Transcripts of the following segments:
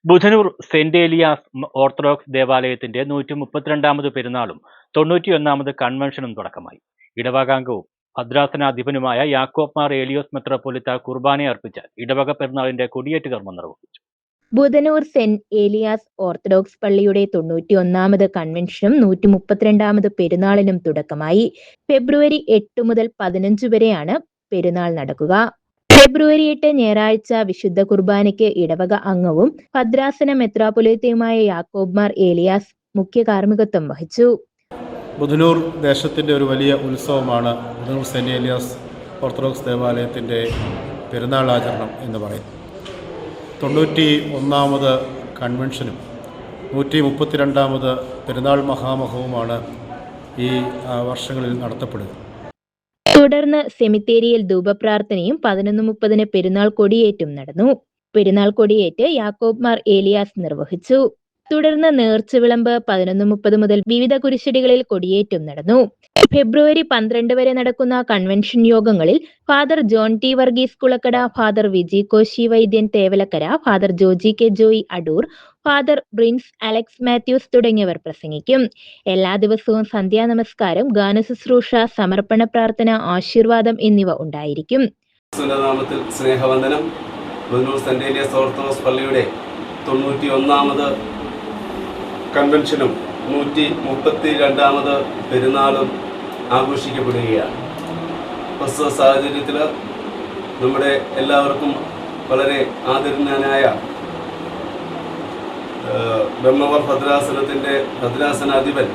Budhanur saint Elias orthodox ദേവാലയത്തിന്റെ 132ാമത് പെരുന്നാളും 91ാമത് കൺവെൻഷനും തുടക്കമായി. ഇടവകാംഗവും ഭദ്രാസനാധിപനുമായ യാക്കോബ് മാർ ഏലിയോസ് മെത്രാപ്പൊലീത്ത കുർബാന അർപ്പിച്ച് ഇടവക പെരുന്നാളിന്റെ കൊടിയേറ്റ് കർമ്മം നിർവഹിച്ചു. ബുധനൂർ സെന്റ് ഏലിയാസ് ഓർത്തഡോക്സ് പള്ളിയുടെ 91ാമത് കൺവെൻഷനും 132ാമത് പെരുന്നാളിനും തുടക്കമായി. ഫെബ്രുവരി 8 മുതൽ 15 വരെയാണ് പെരുന്നാൾ നടക്കുക. ഫെബ്രുവരി 8 ഞായറാഴ്ച വിശുദ്ധ കുർബാനയ്ക്ക് ഇടവക അംഗവും ഭദ്രാസന മെത്രാപ്പൊലീത്തയുമായ യാക്കോബ് മാർ ഏലിയാസ് മുഖ്യ കാർമ്മികത്വം വഹിച്ചു. ബുധനൂർ ദേശത്തിൻ്റെ ഒരു വലിയ ഉത്സവമാണ് ബുധനൂർ സെന്റ് ഏലിയാസ് ഓർത്തഡോക്സ് ദേവാലയത്തിൻ്റെ പെരുന്നാൾ ആചരണം എന്ന് പറയും. 91ാമത് കൺവെൻഷനും 132ാമത് പെരുന്നാൾ മഹാമഹവുമാണ് ഈ വർഷങ്ങളിൽ നടത്തപ്പെടുക. തുടർന്ന് സെമിത്തേരിയിൽ ധൂപപ്രാർത്ഥനയും 11:30 പെരുന്നാൾ കൊടിയേറ്റും നടന്നു. പെരുന്നാൾ കൊടിയേറ്റ് യാക്കോബ് മാർ ഏലിയാസ് നിർവഹിച്ചു. തുടർന്ന് നേർച്ചവിളമ്പ് 11:30 മുതൽ വിവിധ കുരിശടികളിൽ കൊടിയേറ്റും നടന്നു. ഫെബ്രുവരി 12 വരെ നടക്കുന്ന കൺവെൻഷൻ യോഗങ്ങളിൽ father John T Varghese Kulakkada, father Viji Koshy Vaidyan Thevalakkara, father Joji K Joy Adoor, father Prince Alex Mathews തുടങ്ങിയവർ പ്രസംഗിക്കും. എല്ലാ ദിവസവും സന്ധ്യാനമസ്കാരം, ഗാനശുശ്രൂഷ, സമർപ്പണ പ്രാർത്ഥന, ആശീർവാദം എന്നിവ ഉണ്ടായിരിക്കും. സ്നേഹവന്ദനം. ബുധനൂർ സെന്റ് ഏലിയാസ് ഓർത്തഡോക്സ് പള്ളിയുടെ 91ാമത് കൺവെൻഷനും 132ാമത് പെരുന്നാളും ആഘോഷിക്കപ്പെടുകയാണ്. പ്രസ്തുത സാഹചര്യത്തിൽ നമ്മുടെ എല്ലാവർക്കും വളരെ ആദരണീയനായ ബ്രഹ്മവർ ഭദ്രാസനത്തിൻ്റെ ഭദ്രാസനാധിപൻ,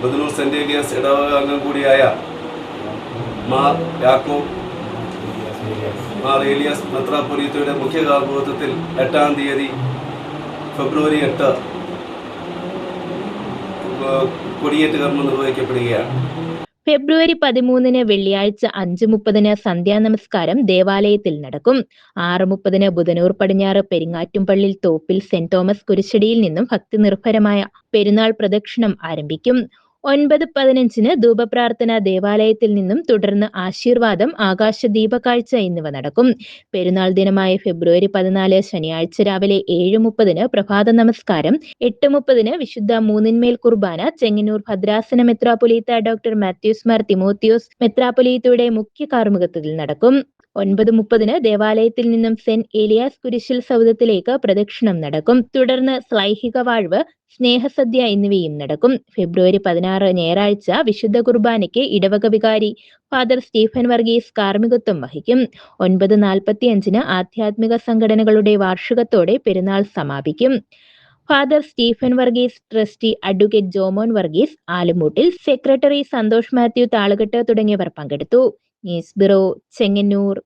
ബുധനൂർ സെന്റ് ഏലിയാസ് ഇടവക അംഗം കൂടിയായ മാർ യാക്കോബ് മാർ ഏലിയാസ് മെത്രാപ്പൊലീത്തയുടെ മുഖ്യ കാർമ്മികത്വത്തിൽ 8-ാം തീയതി ഫെബ്രുവരി 8 കൊടിയേറ്റ് കർമ്മം നിർവഹിക്കപ്പെടുകയാണ്. ഫെബ്രുവരി 13 വെള്ളിയാഴ്ച 5:30 സന്ധ്യാനമസ്കാരം ദേവാലയത്തിൽ നടക്കും. 6:30 ബുധനൂർ പടിഞ്ഞാറ് പെരിങ്ങാറ്റുംപള്ളിൽ തോപ്പിൽ സെന്റ് തോമസ് കുരിശടിയിൽ നിന്നും ഭക്തി നിർഭരമായ പെരുന്നാൾ പ്രദക്ഷിണം ആരംഭിക്കും. 9:15 ധൂപപ്രാർത്ഥന ദേവാലയത്തിൽ നിന്നും, തുടർന്ന് ആശീർവാദം, ആകാശ ദീപകാഴ്ച എന്നിവ നടക്കും. പെരുന്നാൾ ദിനമായ ഫെബ്രുവരി 14 ശനിയാഴ്ച രാവിലെ 7:30 പ്രഭാത നമസ്കാരം, 8:30 വിശുദ്ധ മൂന്നിന്മേൽ കുർബാന ചെങ്ങന്നൂർ ഭദ്രാസന മെത്രാപ്പൊലീത്ത ഡോക്ടർ മാത്യൂസ് മാർ തിമോത്തിയോസ് മെത്രാപ്പൊലീത്തയുടെ മുഖ്യ കാർമ്മികത്വത്തിൽ നടക്കും. 9:30 ദേവാലയത്തിൽ നിന്നും സെന്റ് ഏലിയാസ് കുരിശിൽ സൗധത്തിലേക്ക് പ്രദക്ഷിണം നടക്കും. തുടർന്ന് ശ്ലൈഹിക വാഴ്വ്, സ്നേഹസദ്യ എന്നിവയും നടക്കും. ഫെബ്രുവരി 16 ഞായറാഴ്ച വിശുദ്ധ കുർബാനയ്ക്ക് ഇടവക വികാരി ഫാദർ സ്റ്റീഫൻ വർഗീസ് കാർമ്മികത്വം വഹിക്കും. 9:45 ആധ്യാത്മിക സംഘടനകളുടെ വാർഷികത്തോടെ പെരുന്നാൾ സമാപിക്കും. Father Stephen Varghese, trustee advocate Jomon Varghese ആലുമൂട്ടിൽ, സെക്രട്ടറി സന്തോഷ് മാത്യു താളുകെട്ട് തുടങ്ങിയവർ പങ്കെടുത്തു. News bureau, Chengannur.